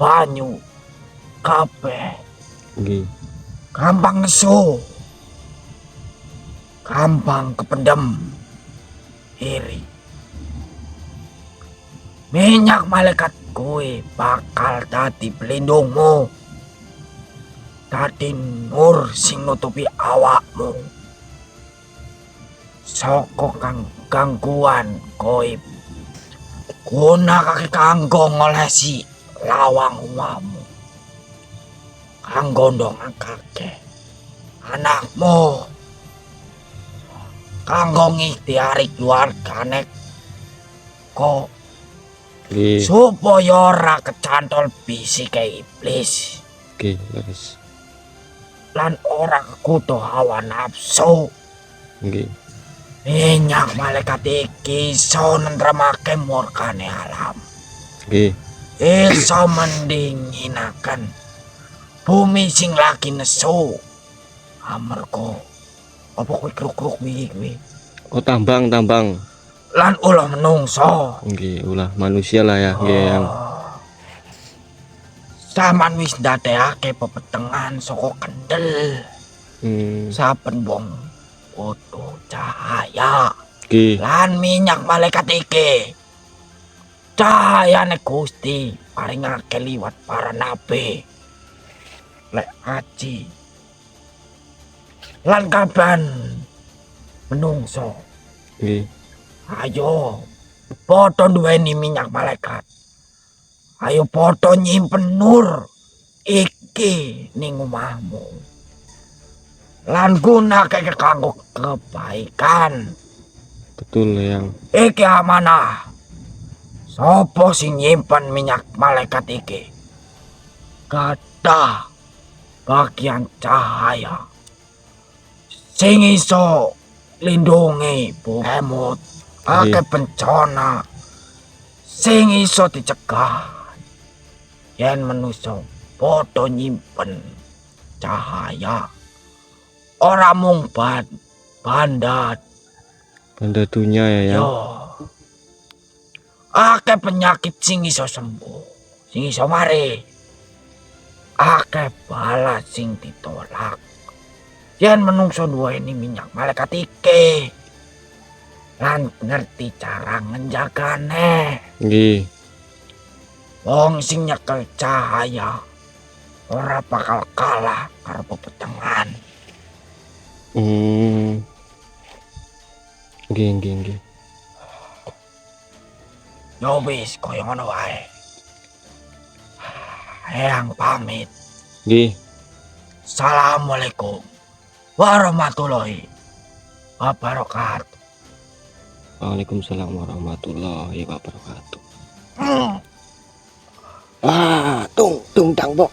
banyu, kabeh nggih gampang nesu, gampang kependem, iri. Minyak malaikat kuwi bakal dadi pelindungmu, dadi nur sing nutupi awakmu saka gangguan gaib. Gunakake kanggo ngolesi lawang omahmu, kanggo ndongakake anakmu, kanggo ngikhtiari keluargane kok nggih supaya ora kecantol bisike iblis leres lan ora kekuto hawa nafsu. nggih Minyak malaikat iki iso nentremake murkane alam, nggih iso mendinginaken bumi sing lagi nesu. Amarga apa kuwi kruk-kruk kuwi tambang lan ulah menungso. nggih ulah manusia lah ya nggih yang Saman wis ndadekake pepetengan saka kendel. Saben wong butuh cahaya Nggih. lan minyak malaikat iki. Cahayane Gusti paringake liwat para nabi. Lek aji lan kaban menungso. Nggih. Ayo padha duweni minyak malaikat. Ayo padha nyimpen nur iki ning omahmu. Lan gunake kanggo kebaikan. Betul yang. Iki amanah. Sopo sing nyimpen minyak malaikat iki? Kathah bagian cahaya sing iso lindungi bukemut akeh bencana sing iso dicegah yen manusa padha nyimpen cahaya. Ora mung banda dunia ya yang. yo akeh penyakit sing iso sembuh, sing iso mari. Akeh bala sing ditolak yen menungso duweni minyak malaikat iki lan ngerti cara ngenjagane. Nggih. Wong sing nyekel cahaya ora bakal kalah karo pepetengan. Nggih. Yo wis koyo ngono wae. Eyang pamit. Nggih. Assalamualaikum warahmatullahi wabarakatuh. Waalaikumsalam warahmatullahi wabarakatuh. Tung dang bok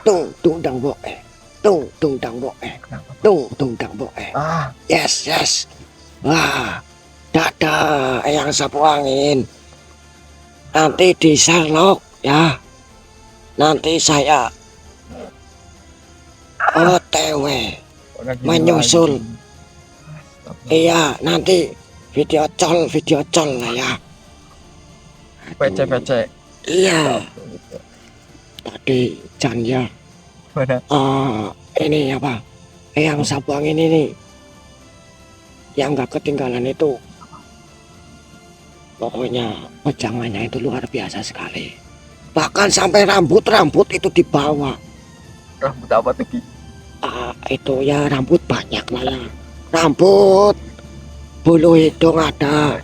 tung dang bok tung dang bok tung dang bok yes. Wah, dadah Eyang Sapu Angin. Nanti di Sherlock ya. Nanti saya OTW menyusul. Iya, nanti video call lah ya. PC. Iya. Tadi Jan ya. Mana? Ini apa? Eyang Sapu Angin ini yang nggak ketinggalan itu. Pokoknya pejangannya itu luar biasa sekali. Bahkan sampai rambut itu dibawa. Rambut apa tuh Ki? Itu ya rambut banyak lah ya. Rambut, bulu hidung ada,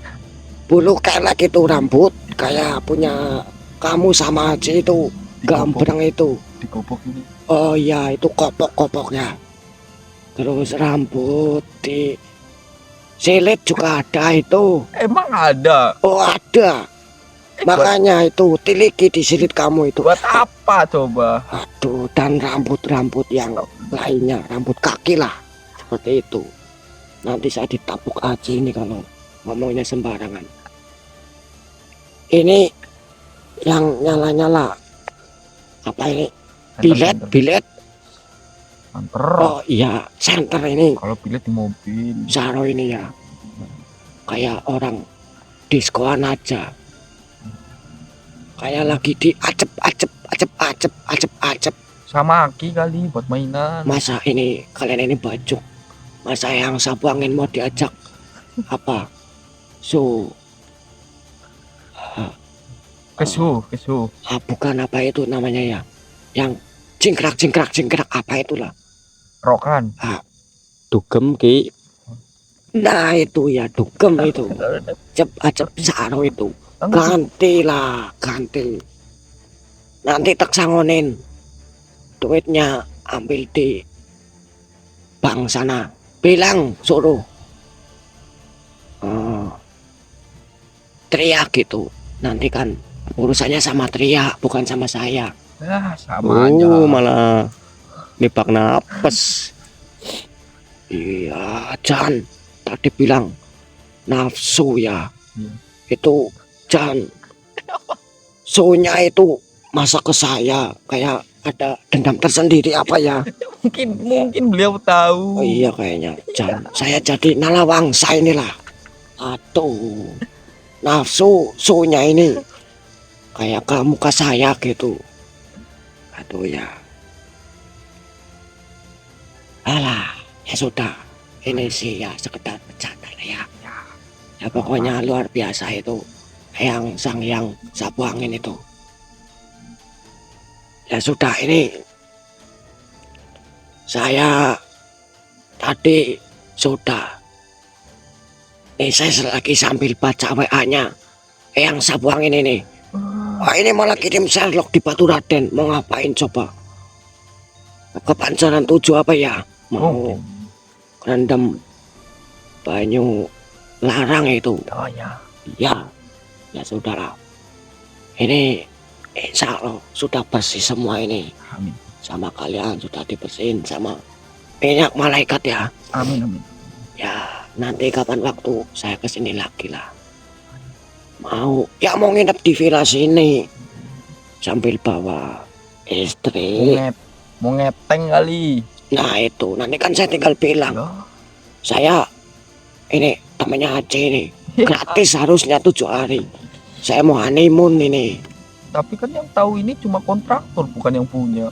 bulu kelek itu rambut kayak punya kamu sama Haji itu, gambreng itu. Dikopok ini. Oh iya itu kopok-kopoknya. Terus rambut di silit juga ada itu. Emang ada? Oh ada. Makanya itu tiliki di silit kamu itu. Buat apa coba? Aduh, dan rambut-rambut yang lainnya, rambut kaki lah. Seperti itu. Nanti saya ditapuk aja ini kalau ngomongnya sembarangan. Ini yang nyala-nyala. Apa ini? Bilet. Anter. Oh iya, senter ini. Kalau bilet di mobil. Saro ini ya. Kayak orang diskoan aja. Kayak lagi di acep. Sama Aki kali buat mainan. Masa ini kalian ini baju. Masa Eyang Sapu Angin mau diajak apa? Kesu. Bukan apa itu namanya ya? Yang cingkrak apa itulah? Rokan. Dugem Ki. Nah itu ya dugem itu. Acep saro itu. Ganti. Nanti tak sangonin. Duitnya ambil di bank sana. Bilang suruh teriak gitu. Nanti kan urusannya sama teriak bukan sama saya. Sama aja. Malah nipak napes. Iya Jan tadi bilang nafsu ya. Itu Jan sonya itu masa ke saya kayak ada dendam tersendiri apa ya? Mungkin beliau tahu. Oh iya kayaknya Jan saya jadi nalawangsa inilah. Aduh nafsu sonya ini kayak ke muka saya gitu. Aduh ya. Alah, ya sudah. Ini sih ya sekedar bercanda lah ya. Ya pokoknya luar biasa itu. Yang sapu angin itu. Ya sudah ini. Saya tadi sudah. Nih saya lagi sambil baca WA-nya. Yang sapu angin ini. Wah ini malah kirim Sherlock di Batu Raden. Mau ngapain coba? Ke Pancoran 7 apa ya? Mau rendam banyu larang itu. Oh ya. Ya sudahlah. Ini insya Allah sudah bersih semua ini. Amin. Sama kalian sudah dibersihin sama minyak malaikat ya. Amin amin. Ya nanti kapan waktu saya kesini lagi lah. Mau nginep di villa sini sambil bawa istri. Mau ngeteng kali. Nah itu nanti kan saya tinggal bilang Ya. saya ini temannya Aceh ini gratis harusnya 7 hari. Saya mau honeymoon ini. Tapi kan yang tahu ini cuma kontraktor bukan yang punya.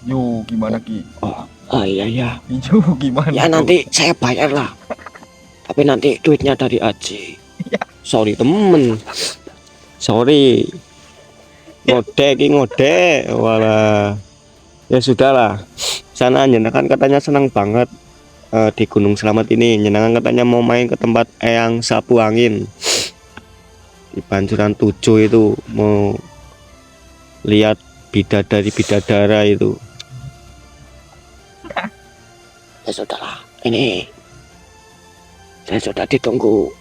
Yo gimana Ki? Oh iya ya. Yo gimana? Ya nanti saya bayar lah. Tapi nanti duitnya dari Aji. Ya. Sorry temen, sorry ngode walah. Ya sudahlah, sana Nyenang kan katanya senang banget di Gunung Selamat ini. Nyenang katanya mau main ke tempat Eyang Sapu Angin di Pancuran 7 itu, mau lihat bidadara itu. Ya sudahlah, ini saya sudah ditunggu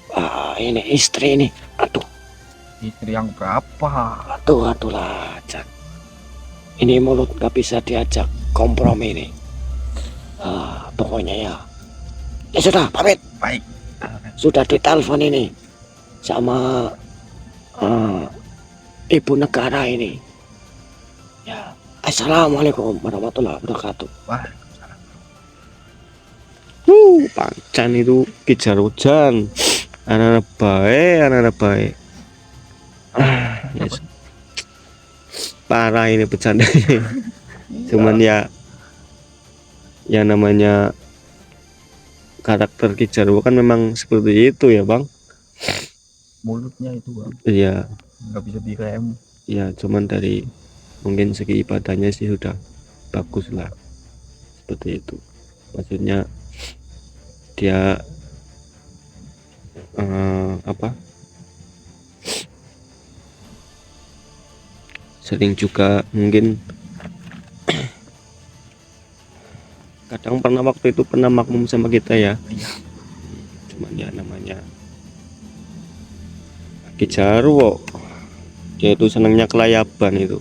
ini istri ini. Aduh Istri yang berapa? lah Jack. Ini mulut gak bisa diajak kompromi ini. Pokoknya ya. Ya sudah pamit. Baik. Sudah ditelepon ini sama ibu negara ini. Ya. Assalamualaikum warahmatullahi wabarakatuh. Wah. Pancan itu kejar hujan. Anak-anak baik. Yes. Parah ini bercandanya. Cuman ya namanya karakter Kijarwo kan memang seperti itu ya Bang. Mulutnya itu Bang. Iya. Nggak bisa direm. Ya cuman dari mungkin segi ibadahnya sih sudah bagus lah, seperti itu. Maksudnya dia sering juga mungkin kadang pernah waktu itu pernah makmum sama kita ya. Cuman ya namanya Kijarwo, dia itu senangnya kelayaban itu.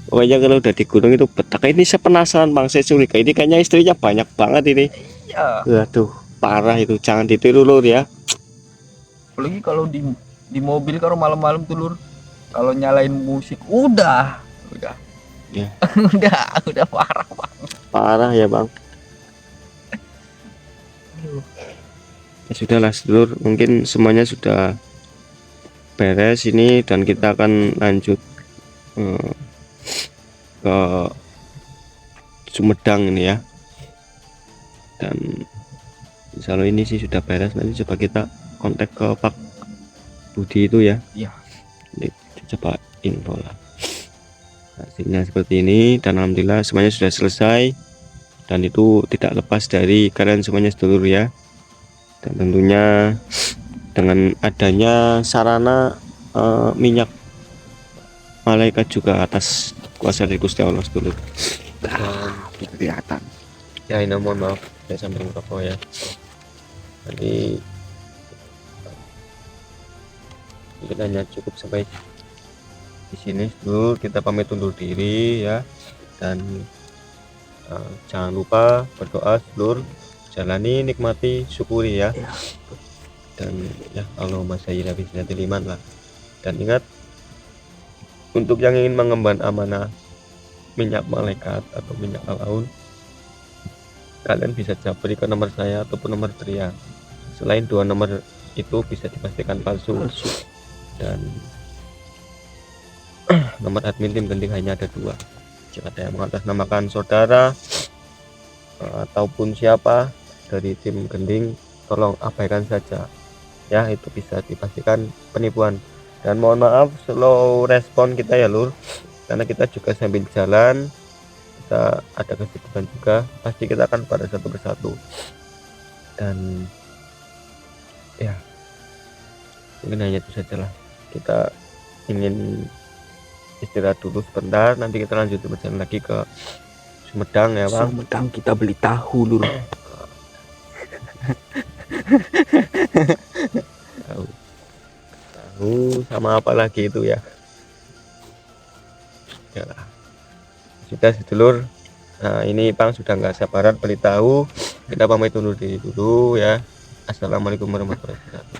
Pokoknya kalau udah di gunung itu betah. Ini saya penasaran Bang, saya curiga ini kayaknya istrinya banyak banget ini. Iya. Aduh parah itu, jangan ditiru lur ya. Apalagi kalau di mobil kalau malam-malam tuh Lur, kalau nyalain musik udah Ya. udah parah banget. Parah ya Bang. Ya sudahlah sedulur, mungkin semuanya sudah beres ini dan kita akan lanjut ke Sumedang ini ya. Dan insya Allah ini sih sudah beres, nanti coba kita kontak ke Pak Budi itu ya. Iya. Ini coba info lah. Hasilnya seperti ini dan alhamdulillah semuanya sudah selesai, dan itu tidak lepas dari kalian semuanya sedulur ya. Dan tentunya dengan adanya sarana minyak malaikat juga atas kuasa dari Gusti Allah sedulur. Kelihatan. Ya ini mohon maaf saya sampaikan rokok ya. Nanti mungkin hanya cukup sampai di sini dulu, kita pamit undur diri ya. Dan jangan lupa berdoa sedulur, jalani, nikmati, syukuri ya. Dan ya Allahumma sayyidina bisnatil iman lah. Dan ingat, untuk yang ingin mengemban amanah minyak malaikat atau minyak al-aun, kalian bisa japri ke nomor saya ataupun nomor Tria. Selain 2 nomor itu bisa dipastikan palsu. Dan nomor admin tim gending hanya ada 2. Jika ada yang mengatasnamakan saudara ataupun siapa dari tim gending, tolong abaikan saja ya, itu bisa dipastikan penipuan. Dan mohon maaf slow respon kita ya lur, karena kita juga sambil jalan, kita ada kesibukan juga, pasti kita akan pada satu persatu. Dan ya mungkin hanya itu saja lah, kita ingin istirahat dulu sebentar, nanti kita lanjut berjalan lagi ke Sumedang ya bang. Sumedang kita beli tahu lur. Tahu sama apa lagi itu ya. Ya lah. Sudah sedulur. Nah ini bang sudah nggak sabaran beli tahu. Kita pamit undur diri dulu ya. Assalamualaikum warahmatullahi wabarakatuh.